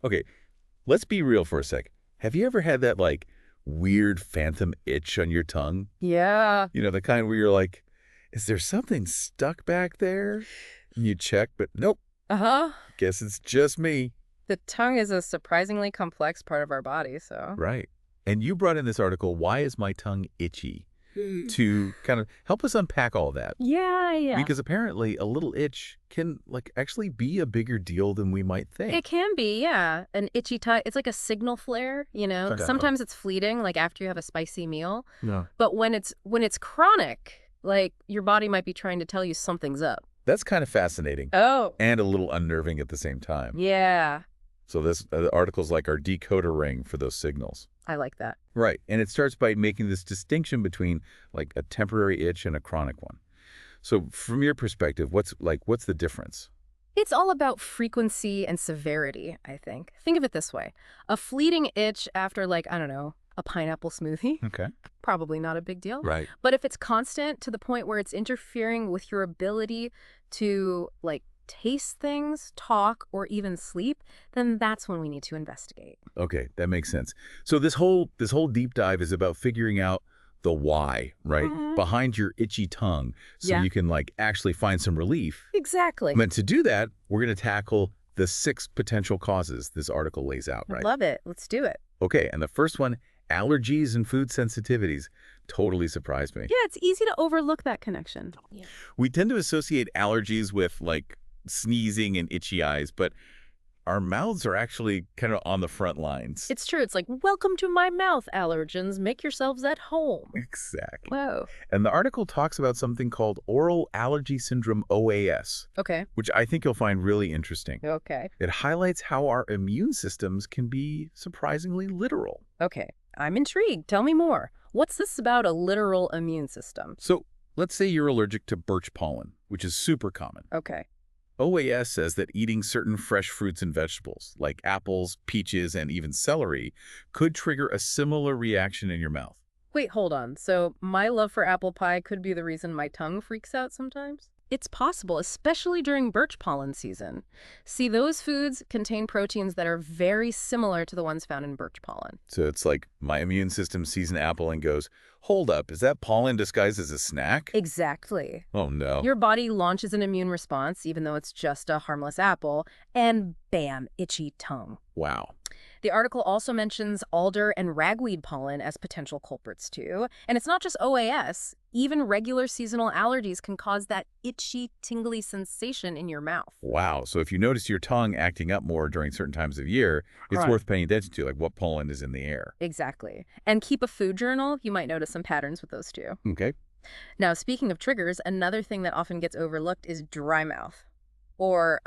Okay, let's be real for a sec. Have you ever had that, like, weird phantom itch on your tongue? Yeah. You know, the kind where you're like, is there something stuck back there? And you check, but nope, Uh-huh. guess it's just me. The tongue is a surprisingly complex part of our body, so. Right. And you brought in this article, Why is My Tongue Itchy? To kind of help us unpack all that. Yeah. Because apparently a little itch can, like, actually be a bigger deal than we might It think. can be, yeah. An itchy tongue, it's like a signal flare, you know? Okay. Sometimes it's fleeting, like after you have a spicy meal. Yeah. But when it's chronic, like your body might be trying to tell you something's up. That's kind of fascinating Oh. and a little unnerving at the same time. Yeah. So this article's like our decoder ring for those signals. I like that. Right. And it starts by making this distinction between like a temporary itch and a chronic one. So from your perspective, what's the difference? It's all about frequency and severity, I think. Think of it this way. A fleeting itch after, like, I don't know, a pineapple smoothie, Okay. probably not a big deal. Right. But if it's constant to the point where it's interfering with your ability to, like, taste things, talk, or even sleep, then that's when we need to investigate. Okay, that makes sense. So this whole deep dive is about figuring out the why, right? Mhm. Behind your itchy tongue so Yeah. you can like actually find some relief. Exactly. And to do that, we're going to tackle the 6 potential causes this article lays out, I right? love it. Let's do it. Okay, and the first one, allergies and food sensitivities, totally surprised me. Yeah, it's easy to overlook that connection. Yeah. We tend to associate allergies with like sneezing and itchy eyes, but our mouths are actually kind of on the front lines. It's true. It's like, welcome to my mouth, allergens. Make yourselves at home. Exactly. Whoa. And the article talks about something called oral allergy syndrome, OAS, Okay. which I think you'll find really interesting. Okay. It highlights how our immune systems can be surprisingly literal. Okay. I'm intrigued. Tell me more. What's this about a literal immune system? So let's say you're allergic to birch pollen, which is super common. Okay. OAS says that eating certain fresh fruits and vegetables, like apples, peaches, and even celery, could trigger a similar reaction in your mouth. Wait, hold on. So my love for apple pie could be the reason my tongue freaks out sometimes? It's possible, especially during birch pollen season. See, those foods contain proteins that are very similar to the ones found in birch pollen. So it's like my immune system sees an apple and goes, hold up, is that pollen disguised as a snack? Exactly. Oh, no. Your body launches an immune response, even though it's just a harmless apple, and bam, itchy tongue. Wow. The article also mentions alder and ragweed pollen as potential culprits too. And it's not just OAS. Even regular seasonal allergies can cause that itchy, tingly sensation in your mouth. Wow. So if you notice your tongue acting up more during certain times of year, it's Right. worth paying attention to, like what pollen is in the air. Exactly. And keep a food journal. You might notice some patterns with those too. Okay. Now, speaking of triggers, another thing that often gets overlooked is dry mouth, or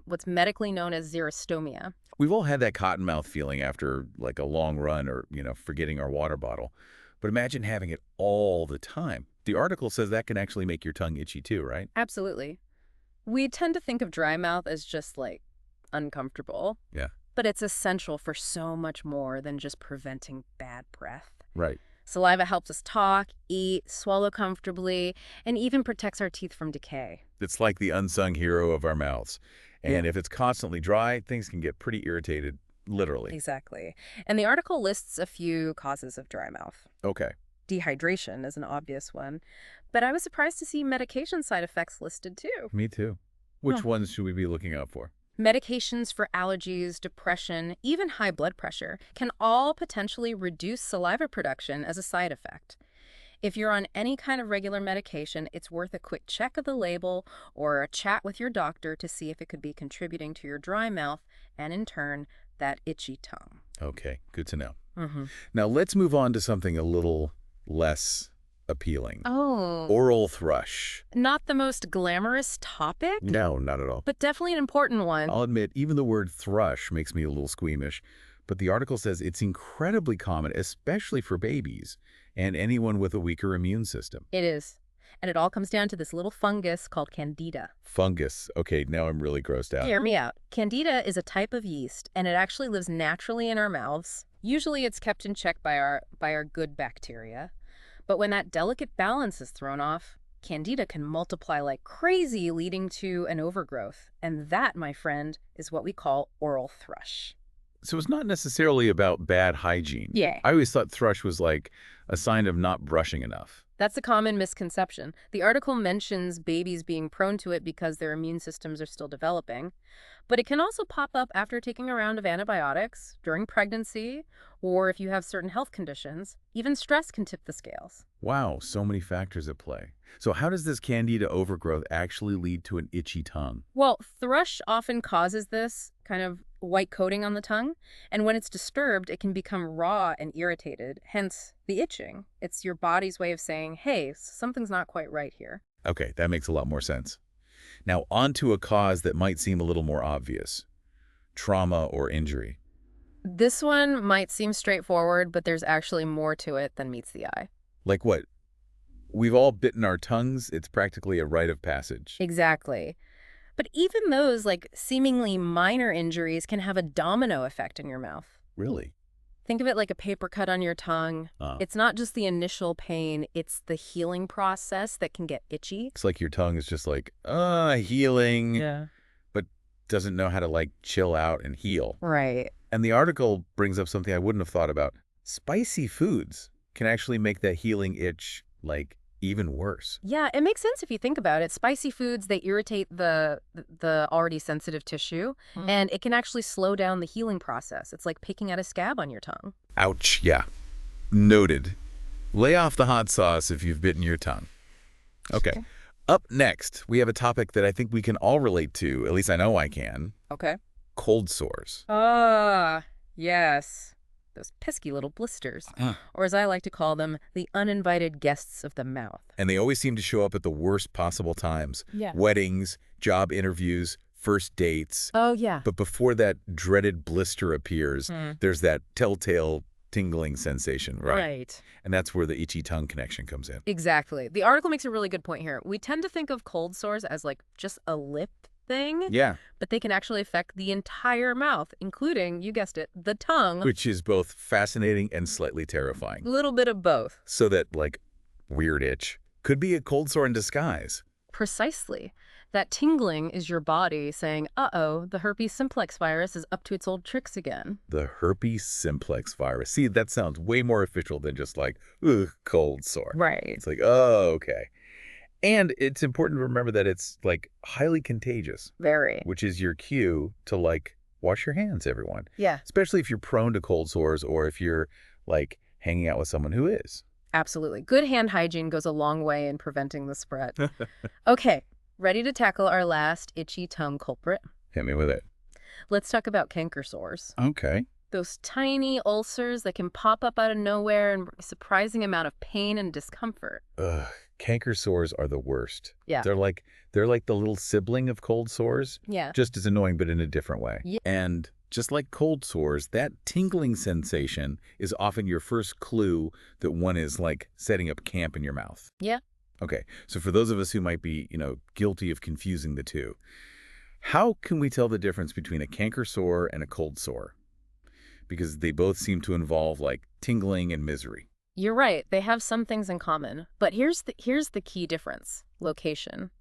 what's medically known as xerostomia. We've all had that cotton mouth feeling after like a long run or, forgetting our water bottle. But imagine having it all the time. The article says that can actually make your tongue itchy too, right? Absolutely. We tend to think of dry mouth as just like uncomfortable. Yeah. But it's essential for so much more than just preventing bad breath. Right. Saliva helps us talk, eat, swallow comfortably, and even protects our teeth from decay. It's like the unsung hero of our mouths. And Yeah. if it's constantly dry, things can get pretty irritated, literally. Exactly. And the article lists a few causes of dry mouth. Okay. Dehydration is an obvious one, but I was surprised to see medication side effects listed too. Me too. Which Huh. ones should we be looking out for? Medications for allergies, depression, even high blood pressure can all potentially reduce saliva production as a side effect. If you're on any kind of regular medication, it's worth a quick check of the label or a chat with your doctor to see if it could be contributing to your dry mouth and, in turn, that itchy tongue. Okay, good to know. Mm-hmm. Now let's move on to something a little less appealing. Oh, Oral thrush. not the most glamorous topic, No, not at all. but definitely an important one. I'll admit, even the word thrush makes me a little squeamish, but the article says it's incredibly common, especially for babies and anyone with a weaker immune system. It is. And it all comes down to this little fungus called Candida. Fungus. Okay, now I'm really grossed out. Hear me out. Candida is a type of yeast, and it actually lives naturally in our mouths. Usually it's kept in check by our good bacteria. But when that delicate balance is thrown off, Candida can multiply like crazy, leading to an overgrowth. And that, my friend, is what we call oral thrush. So it's not necessarily about bad hygiene. Yeah. I always thought thrush was like a sign of not brushing enough. That's a common misconception. The article mentions babies being prone to it because their immune systems are still developing, but it can also pop up after taking a round of antibiotics, during pregnancy, or if you have certain health conditions. Even stress can tip the scales. Wow, so many factors at play. So how does this candida overgrowth actually lead to an itchy tongue? Well, thrush often causes this kind of white coating on the tongue, and when it's disturbed, it can become raw and irritated, hence the itching. It's your body's way of saying, hey, something's not quite right here. Okay, that makes a lot more sense. Now, on to a cause that might seem a little more obvious. Trauma or injury. This one might seem straightforward, but there's actually more to it than meets the eye. Like what? We've all bitten our tongues. It's practically a rite of passage. Exactly. But even those, like, seemingly minor injuries can have a domino effect in your mouth. Really? Think of it like a paper cut on your tongue. Uh, It's not just the initial pain, it's the healing process that can get itchy. it's like your tongue is just like, healing, Yeah. but doesn't know how to, like, chill out and heal. Right. And the article brings up something I wouldn't have thought about. Spicy foods can actually make that healing itch, like, even worse. Yeah, it makes sense if you think about it. Spicy foods, they irritate the already sensitive tissue, and it can actually slow down the healing process. It's like picking at a scab on your tongue. Ouch, yeah. Noted. Lay off the hot sauce if you've bitten your tongue. Okay. Up next, we have a topic that I think we can all relate to, at least I know I can. Okay. Cold sores. Ah, yes. Those pesky little blisters. Or as I like to call them, the uninvited guests of the mouth. And they always seem to show up at the worst possible times. Yeah. Weddings, job interviews, first dates. Oh, yeah. But before that dreaded blister appears, there's that telltale tingling sensation, right? Right. And that's where the itchy tongue connection comes in. Exactly. The article makes a really good point here. We tend to think of cold sores as like just a lip thing, Yeah. but they can actually affect the entire mouth, including, you guessed it, the tongue. Which is both fascinating and slightly terrifying. A little bit of both. So that, like, weird itch could be a cold sore in disguise. Precisely. That tingling is your body saying, uh-oh, the herpes simplex virus is up to its old tricks again. The herpes simplex virus. See, that sounds way more official than just like, ugh, cold sore. Right. It's like, oh, okay. And it's important to remember that it's, like, highly contagious, Very. which is your cue to, like, wash your hands, everyone. Yeah, Especially if you're prone to cold sores or if you're, like, hanging out with someone who is. absolutely. Good hand hygiene goes a long way in preventing the spread. Okay, ready to tackle our last itchy tongue culprit? Hit me with it. Let's talk about canker sores. Okay. Those tiny ulcers that can pop up out of nowhere and bring a surprising amount of pain and discomfort. Ugh, canker sores are the worst. Yeah. They're like the little sibling of cold sores, Yeah. just as annoying but in a different way. Yeah. And just like cold sores, that tingling sensation is often your first clue that one is like setting up camp in your mouth. Yeah. Okay, so for those of us who might be, guilty of confusing the two, how can we tell the difference between a canker sore and a cold sore? Because they both seem to involve like tingling and misery. You're right. They have some things in common. But here's the key difference. Location.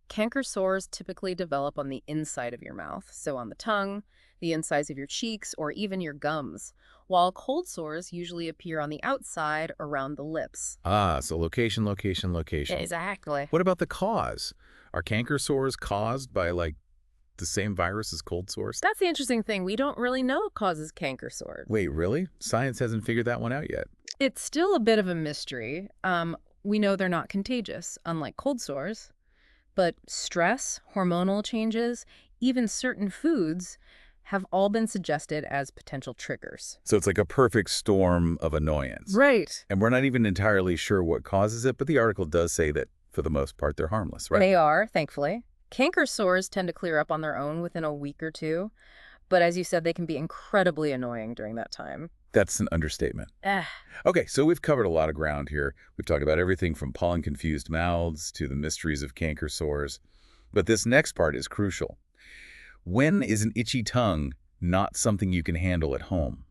Canker sores typically develop on the inside of your mouth, so on the tongue, the insides of your cheeks, or even your gums, while cold sores usually appear on the outside around the lips. Ah, so location, location, location. Exactly. What about the cause? Are canker sores caused by like the same virus as cold sores? That's the interesting thing. We don't really know what causes canker sores. Wait, really? Science hasn't figured that one out yet. It's still a bit of a mystery. We know they're not contagious, unlike cold sores. But stress, hormonal changes, even certain foods have all been suggested as potential triggers. So it's like a perfect storm of annoyance. Right. And we're not even entirely sure what causes it, but the article does say that for the most part they're harmless, right? They are, thankfully. Canker sores tend to clear up on their own within a week or two. But as you said, they can be incredibly annoying during that time. That's an understatement. Ah, Okay, so we've covered a lot of ground here. We've talked about everything from pollen-confused mouths to the mysteries of canker sores. But this next part is crucial. When is an itchy tongue not something you can handle at home?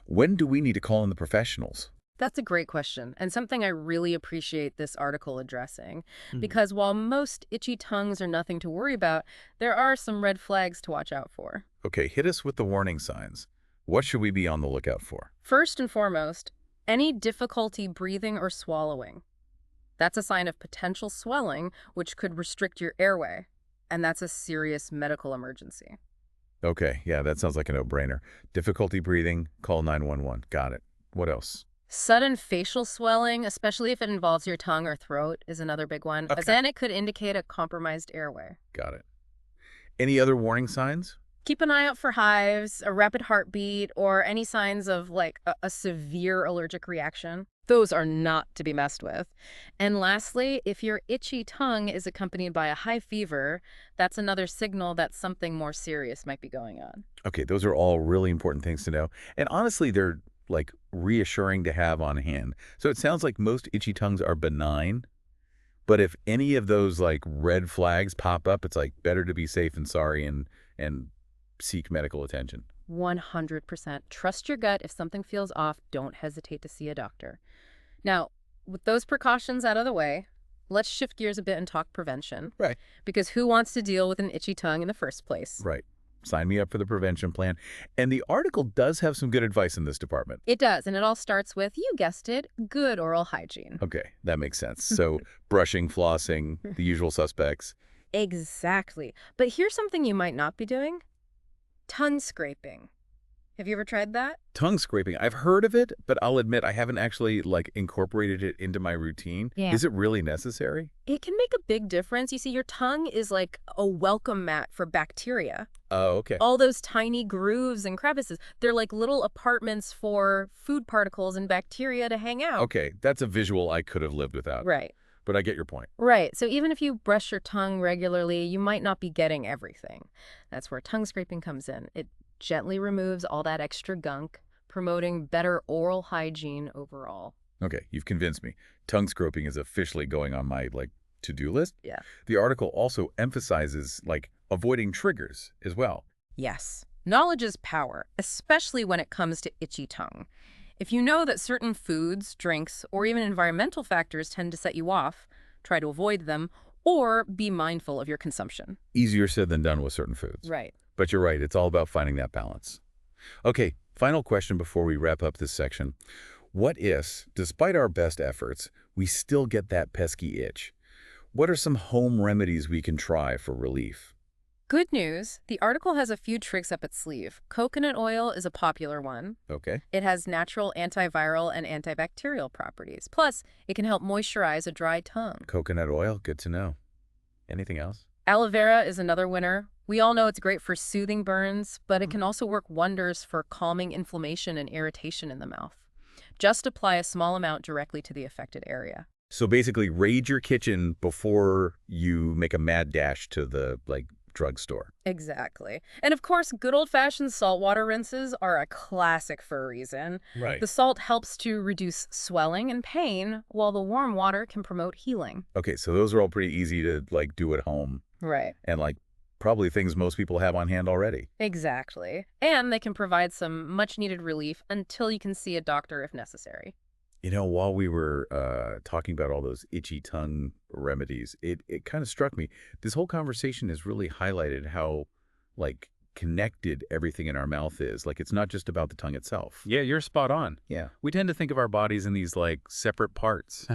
When do we need to call in the professionals? That's a great question, and something I really appreciate this article addressing. Hmm. Because while most itchy tongues are nothing to worry about, there are some red flags to watch out for. Okay, hit us with the warning signs. What should we be on the lookout for? First and foremost, any difficulty breathing or swallowing. That's a sign of potential swelling, which could restrict your airway, and that's a serious medical emergency. Okay, yeah, that sounds like a no-brainer. Difficulty breathing, call 911. Got it. What else? Sudden facial swelling, especially if it involves your tongue or throat, is another big one, as Okay. then it could indicate a compromised airway. Got it. Any other warning signs? Keep an eye out for hives, a rapid heartbeat, or any signs of like a severe allergic reaction. Those are not to be messed with. And lastly, if your itchy tongue is accompanied by a high fever, that's another signal that something more serious might be going on. Okay, those are all really important things to know. And honestly, they're like reassuring to have on hand. So it sounds like most itchy tongues are benign, but if any of those like red flags pop up, it's like better to be safe and sorry and seek medical attention. 100%. Trust your gut. If something feels off, don't hesitate to see a doctor. Now, with those precautions out of the way, let's shift gears a bit and talk prevention. Right. Because who wants to deal with an itchy tongue in the first place? Right. Sign me up for the prevention plan. And the article does have some good advice in this department. It does, and it all starts with, you guessed it, good oral hygiene. Okay, that makes sense. So brushing, flossing, the usual suspects. Exactly. But here's something you might not be doing. Tongue scraping. Have you ever tried that? Tongue scraping. I've heard of it, but I'll admit I haven't actually like incorporated it into my routine. Yeah. Is it really necessary? It can make a big difference. You see, your tongue is like a welcome mat for bacteria. Oh, okay. All those tiny grooves and crevices, they're like little apartments for food particles and bacteria to hang out. Okay, that's a visual I could have lived without, Right. but I get your point. Right. So even if you brush your tongue regularly, you might not be getting everything. That's where tongue scraping comes in. It gently removes all that extra gunk, promoting better oral hygiene overall. Okay, you've convinced me. Tongue scraping is officially going on my like to-do list. Yeah. The article also emphasizes like avoiding triggers as well. Yes. Knowledge is power, especially when it comes to itchy tongue. If you know that certain foods, drinks, or even environmental factors tend to set you off, try to avoid them or be mindful of your consumption. Easier said than done with certain foods. Right. But you're right, it's all about finding that balance. Okay, final question before we wrap up this section. What if, despite our best efforts, we still get that pesky itch? What are some home remedies we can try for relief? Good news, the article has a few tricks up its sleeve. Coconut oil is a popular one. Okay. It has natural antiviral and antibacterial properties. Plus, it can help moisturize a dry tongue. Coconut oil, good to know. Anything else? Aloe vera is another winner. We all know it's great for soothing burns, but it can also work wonders for calming inflammation and irritation in the mouth. Just apply a small amount directly to the affected area. So basically, raid your kitchen before you make a mad dash to the, like, drugstore. Exactly. And of course, good old-fashioned saltwater rinses are a classic for a reason. Right. The salt helps to reduce swelling and pain, while the warm water can promote healing. Okay, so those are all pretty easy to, like, do at home. Right. And, like, probably things most people have on hand already. Exactly. And they can provide some much-needed relief until you can see a doctor if necessary. You know, while we were talking about all those itchy tongue remedies, it kind of struck me. This whole conversation has really highlighted how, like, connected everything in our mouth is. Like, it's not just about the tongue itself. Yeah, you're spot on. Yeah. We tend to think of our bodies in these, like, separate parts.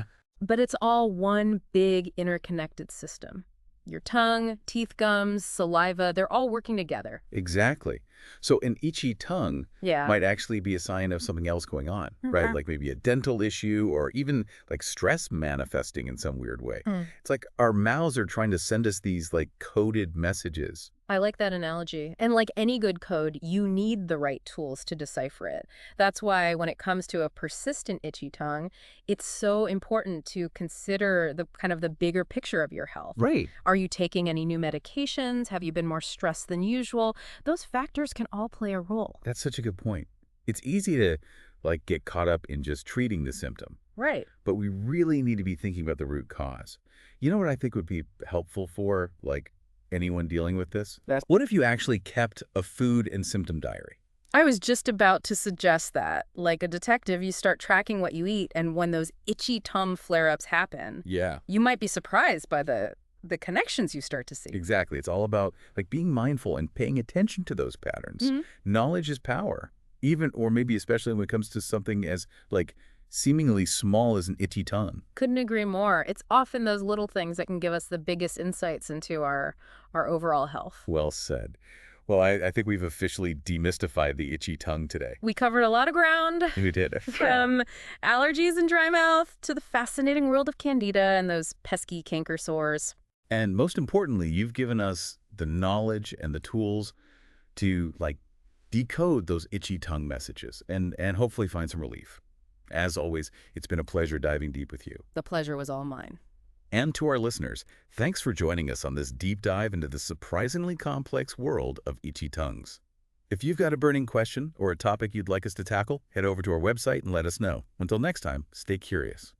But it's all one big interconnected system. Your tongue, teeth, gums, saliva, they're all working together. Exactly. So an itchy tongue Yeah. might actually be a sign of something else going on, right? Okay. Like maybe a dental issue or even like stress manifesting in some weird way. It's like our mouths are trying to send us these like coded messages. I like that analogy. And like any good code, you need the right tools to decipher it. That's why when it comes to a persistent itchy tongue, it's so important to consider the kind of the bigger picture of your health. Right. Are you taking any new medications? Have you been more stressed than usual? Those factors can all play a role. That's such a good point. It's easy to like get caught up in just treating the symptom, Right. but we really need to be thinking about the root cause. You know what I think would be helpful for like anyone dealing with this? That's- What if you actually kept a food and symptom diary? I was just about to suggest that. Like a detective, you start tracking what you eat, and when those itchy tongue flare-ups happen, Yeah, you might be surprised by the connections you start to see. exactly. It's all about like being mindful and paying attention to those patterns. Mhm. Knowledge is power, even or maybe especially when it comes to something as like seemingly small as an itchy tongue. Couldn't agree more. It's often those little things that can give us the biggest insights into our overall health. Well said. Well, I think we've officially demystified the itchy tongue today. We covered a lot of ground, We did. from allergies and dry mouth to the fascinating world of candida and those pesky canker sores. And most importantly, you've given us the knowledge and the tools to like decode those itchy tongue messages and hopefully find some relief. As always, it's been a pleasure diving deep with you. The pleasure was all mine. And to our listeners, thanks for joining us on this deep dive into the surprisingly complex world of itchy tongues. If you've got a burning question or a topic you'd like us to tackle, head over to our website and let us know. Until next time, stay curious.